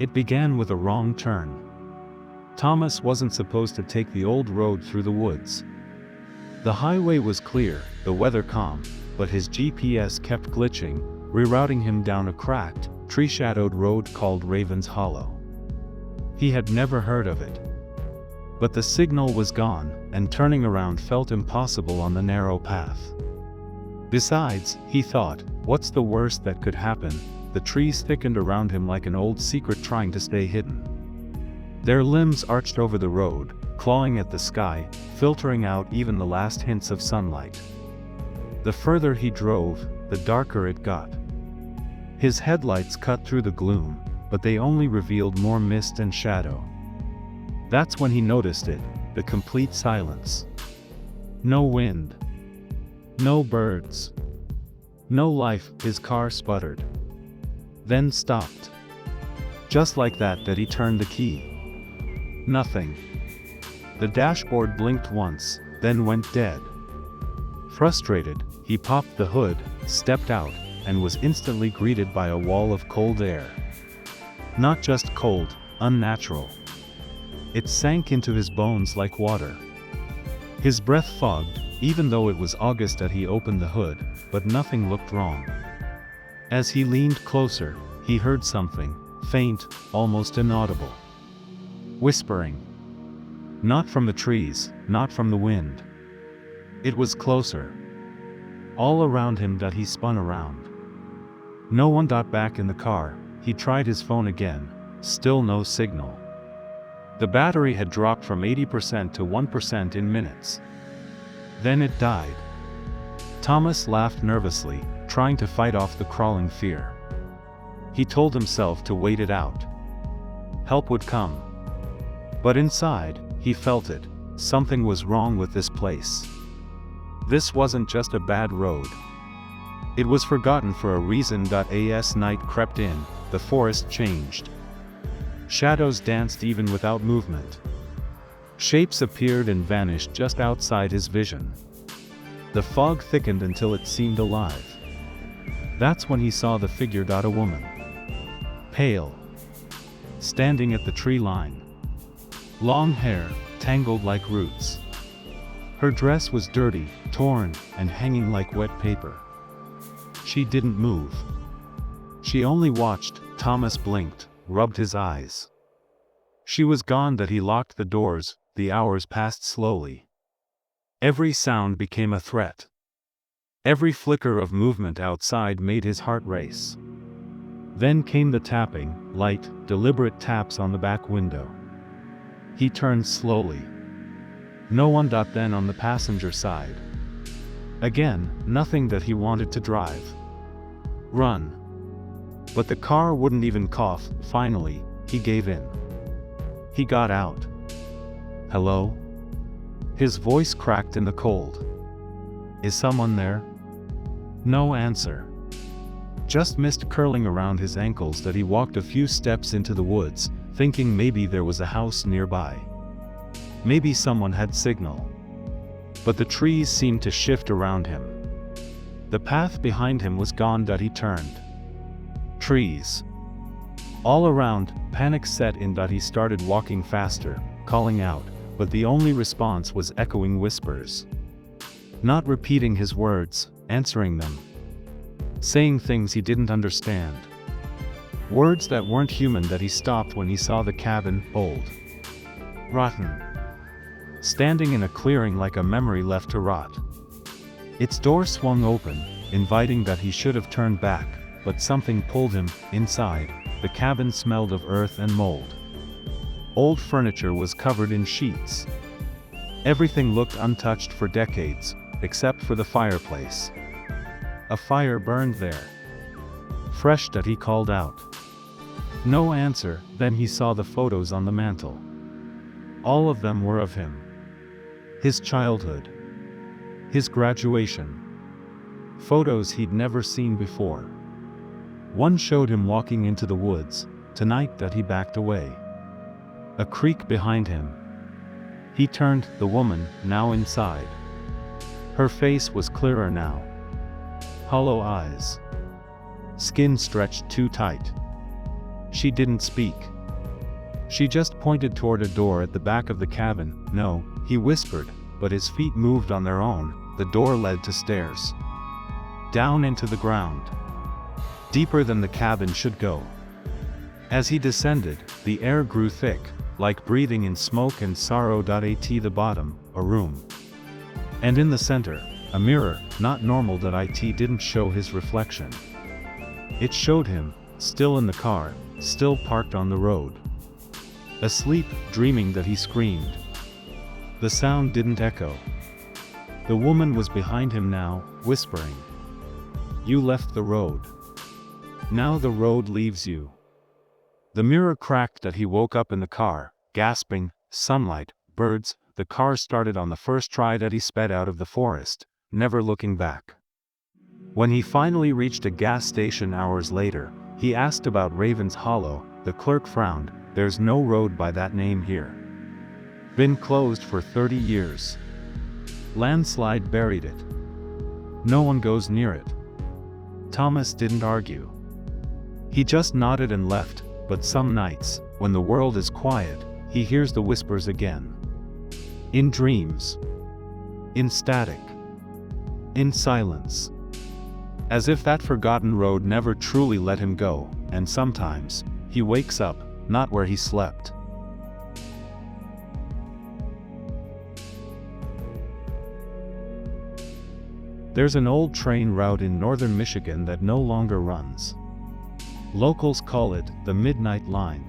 It began with a wrong turn. Thomas wasn't supposed to take the old road through the woods. The highway was clear, the weather calm, but his GPS kept glitching, rerouting him down a cracked, tree-shadowed road called Raven's Hollow. He had never heard of it. But the signal was gone, and turning around felt impossible on the narrow path. Besides, he thought, what's the worst that could happen? The trees thickened around him like an old secret trying to stay hidden. Their limbs arched over the road, clawing at the sky, filtering out even the last hints of sunlight. The further he drove, the darker it got. His headlights cut through the gloom, but they only revealed more mist and shadow. That's when he noticed it, the complete silence. No wind. No birds. No life. His car sputtered. Then stopped. Just like that he turned the key. Nothing. The dashboard blinked once, then went dead. Frustrated, he popped the hood, stepped out, and was instantly greeted by a wall of cold air. Not just cold, unnatural. It sank into his bones like water. His breath fogged, even though it was August that he opened the hood, but nothing looked wrong. As he leaned closer, he heard something, faint, almost inaudible. Whispering. Not from the trees, not from the wind. It was closer. All around him that he spun around. No one got back in the car. He tried his phone again, still no signal. The battery had dropped from 80% to 1% in minutes. Then it died. Thomas laughed nervously, trying to fight off the crawling fear. He told himself to wait it out. Help would come. But inside, he felt it. Something was wrong with this place. This wasn't just a bad road. It was forgotten for a reason. As night crept in, the forest changed. Shadows danced even without movement. Shapes appeared and vanished just outside his vision. The fog thickened until it seemed alive. That's when he saw the figure. A woman. Pale. Standing at the tree line. Long hair, tangled like roots. Her dress was dirty, torn, and hanging like wet paper. She didn't move. She only watched. Thomas blinked, rubbed his eyes. She was gone. He locked the doors. The hours passed slowly. Every sound became a threat. Every flicker of movement outside made his heart race. Then came the tapping, light, deliberate taps on the back window. He turned slowly. No one. Then on the passenger side. Again, nothing. He wanted to drive. Run. But the car wouldn't even cough. Finally, he gave in. He got out. Hello? His voice cracked in the cold. Is someone there? No answer. Just mist curling around his ankles. He walked a few steps into the woods, thinking maybe there was a house nearby. Maybe someone had signal. But the trees seemed to shift around him. The path behind him was gone. He turned. Trees. All around, panic set in. He started walking faster, calling out, but the only response was echoing whispers. Not repeating his words, answering them. Saying things he didn't understand. Words that weren't human. He stopped when he saw the cabin, old. Rotten. Standing in a clearing like a memory left to rot. Its door swung open, inviting. He should have turned back, but something pulled him. Inside, the cabin smelled of earth and mold. Old furniture was covered in sheets. Everything looked untouched for decades, except for the fireplace. A fire burned there. Fresh. He called out. No answer. Then he saw the photos on the mantel. All of them were of him. His childhood. His graduation. Photos he'd never seen before. One showed him walking into the woods. Tonight. He backed away. A creak behind him. He turned. The woman, now inside. Her face was clearer now. Hollow eyes. Skin stretched too tight. She didn't speak. She just pointed toward a door at the back of the cabin. No, he whispered, but his feet moved on their own. The door led to stairs. Down into the ground. Deeper than the cabin should go. As he descended, the air grew thick, like breathing in smoke and sorrow. At the bottom, a room. And in the center, a mirror, not normal. It didn't show his reflection. It showed him, still in the car, still parked on the road. Asleep, dreaming that he screamed. The sound didn't echo. The woman was behind him now, whispering. You left the road. Now the road leaves you. The mirror cracked as he woke up in the car, gasping, sunlight, birds. The car started on the first try that he sped out of the forest, never looking back. When he finally reached a gas station hours later, he asked about Raven's Hollow. The clerk frowned. There's no road by that name here. Been closed for 30 years. Landslide buried it. No one goes near it. Thomas didn't argue. He just nodded and left, but some nights, when the world is quiet, he hears the whispers again. In dreams. In static. In silence. As if that forgotten road never truly let him go, and sometimes, he wakes up, not where he slept. There's an old train route in northern Michigan that no longer runs. Locals call it the Midnight Line.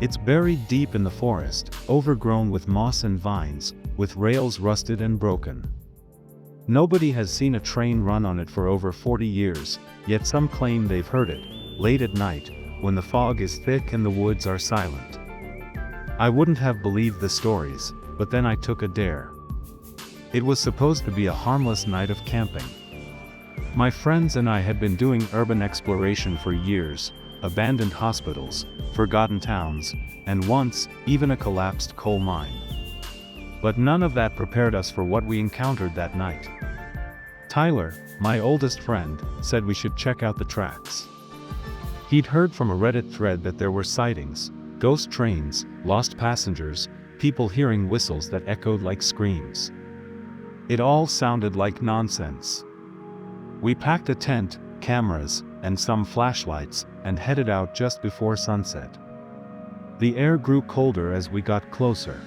It's buried deep in the forest, overgrown with moss and vines, with rails rusted and broken. Nobody has seen a train run on it for over 40 years, yet some claim they've heard it, late at night, when the fog is thick and the woods are silent. I wouldn't have believed the stories, but then I took a dare. It was supposed to be a harmless night of camping. My friends and I had been doing urban exploration for years, abandoned hospitals, forgotten towns, and once, even a collapsed coal mine. But none of that prepared us for what we encountered that night. Tyler, my oldest friend, said we should check out the tracks. He'd heard from a Reddit thread that there were sightings, ghost trains, lost passengers, people hearing whistles that echoed like screams. It all sounded like nonsense. We packed a tent, cameras, and some flashlights, and headed out just before sunset. The air grew colder as we got closer.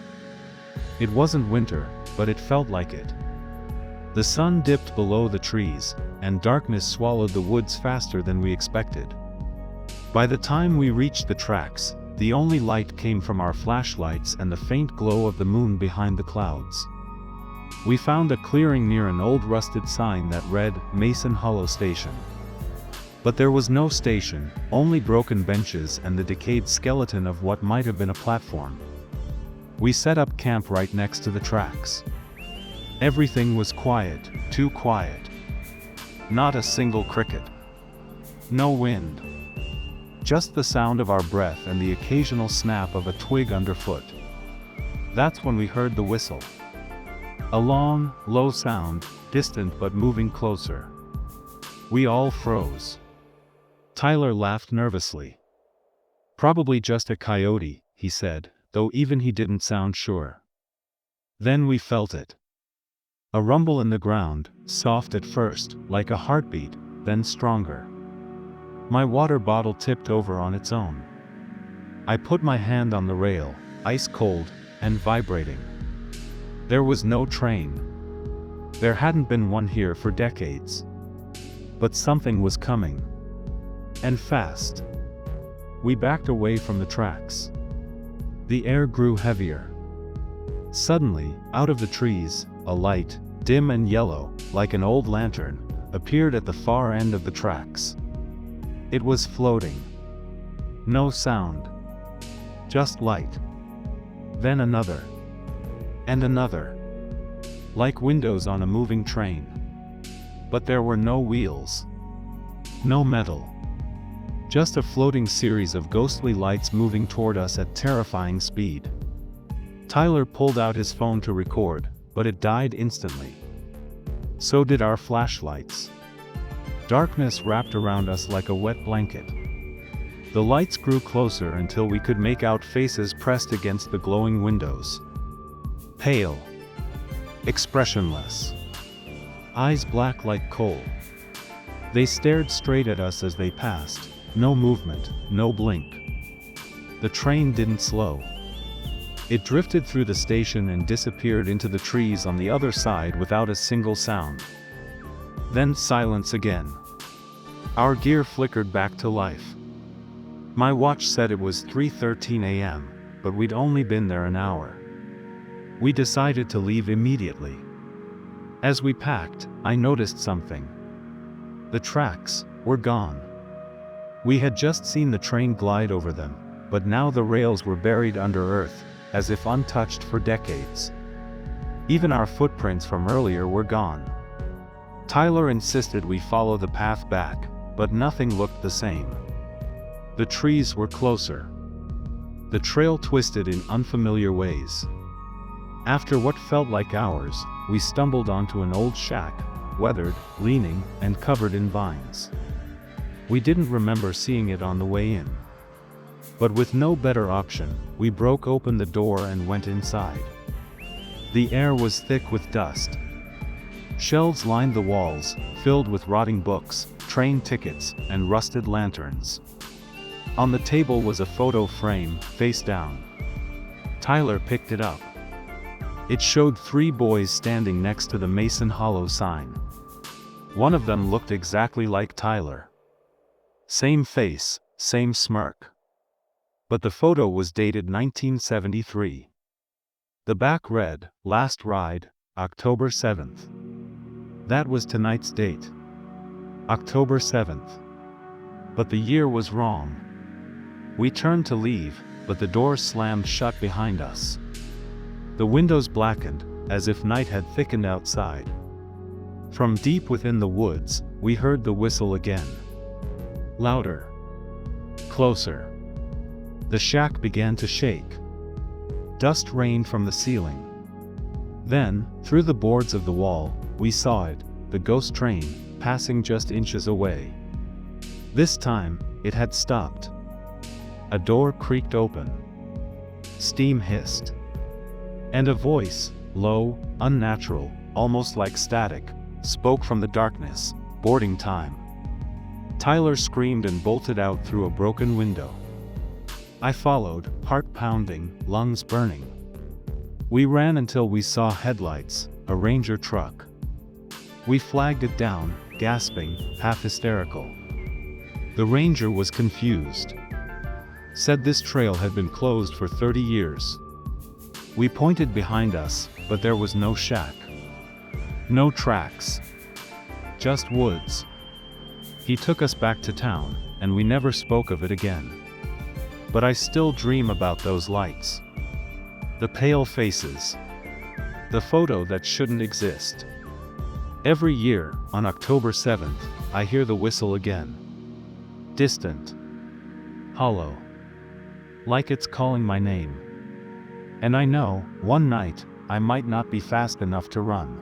It wasn't winter, but it felt like it. The sun dipped below the trees, and darkness swallowed the woods faster than we expected. By the time we reached the tracks, the only light came from our flashlights and the faint glow of the moon behind the clouds. We found a clearing near an old rusted sign that read, Mason Hollow Station. But there was no station, only broken benches and the decayed skeleton of what might have been a platform. We set up camp right next to the tracks. Everything was quiet, too quiet. Not a single cricket. No wind. Just the sound of our breath and the occasional snap of a twig underfoot. That's when we heard the whistle. A long, low sound, distant but moving closer. We all froze. Tyler laughed nervously. Probably just a coyote, he said, though even he didn't sound sure. Then we felt it. A rumble in the ground, soft at first, like a heartbeat, then stronger. My water bottle tipped over on its own. I put my hand on the rail, ice cold, and vibrating. There was no train. There hadn't been one here for decades. But something was coming. And fast. We backed away from the tracks. The air grew heavier. Suddenly, out of the trees, a light, dim and yellow, like an old lantern, appeared at the far end of the tracks. It was floating. No sound. Just light. Then another. And another. Like windows on a moving train. But there were no wheels. No metal. Just a floating series of ghostly lights moving toward us at terrifying speed. Tyler pulled out his phone to record, but it died instantly. So did our flashlights. Darkness wrapped around us like a wet blanket. The lights grew closer until we could make out faces pressed against the glowing windows. Pale. Expressionless. Eyes black like coal. They stared straight at us as they passed. No movement, no blink. The train didn't slow. It drifted through the station and disappeared into the trees on the other side without a single sound. Then silence again. Our gear flickered back to life. My watch said it was 3:13 a.m., but we'd only been there an hour. We decided to leave immediately. As we packed, I noticed something. The tracks were gone. We had just seen the train glide over them, but now the rails were buried under earth, as if untouched for decades. Even our footprints from earlier were gone. Tyler insisted we follow the path back, but nothing looked the same. The trees were closer. The trail twisted in unfamiliar ways. After what felt like hours, we stumbled onto an old shack, weathered, leaning, and covered in vines. We didn't remember seeing it on the way in. But with no better option, we broke open the door and went inside. The air was thick with dust. Shelves lined the walls, filled with rotting books, train tickets, and rusted lanterns. On the table was a photo frame, face down. Tyler picked it up. It showed 3 boys standing next to the Mason Hollow sign. One of them looked exactly like Tyler. Same face, same smirk. But the photo was dated 1973. The back read, "Last ride, October 7th. That was tonight's date. October 7th. But the year was wrong. We turned to leave, but the door slammed shut behind us. The windows blackened, as if night had thickened outside. From deep within the woods, we heard the whistle again. Louder. Closer. The shack began to shake. Dust rained from the ceiling. Then, through the boards of the wall, we saw it, the ghost train, passing just inches away. This time, it had stopped. A door creaked open. Steam hissed. And a voice, low, unnatural, almost like static, spoke from the darkness, "Boarding time." Tyler screamed and bolted out through a broken window. I followed, heart pounding, lungs burning. We ran until we saw headlights, a Ranger truck. We flagged it down, gasping, half hysterical. The Ranger was confused. Said this trail had been closed for 30 years. We pointed behind us, but there was no shack. No tracks. Just woods. He took us back to town, and we never spoke of it again. But I still dream about those lights. The pale faces. The photo that shouldn't exist. Every year, on October 7th, I hear the whistle again. Distant. Hollow. Like it's calling my name. And I know, one night, I might not be fast enough to run.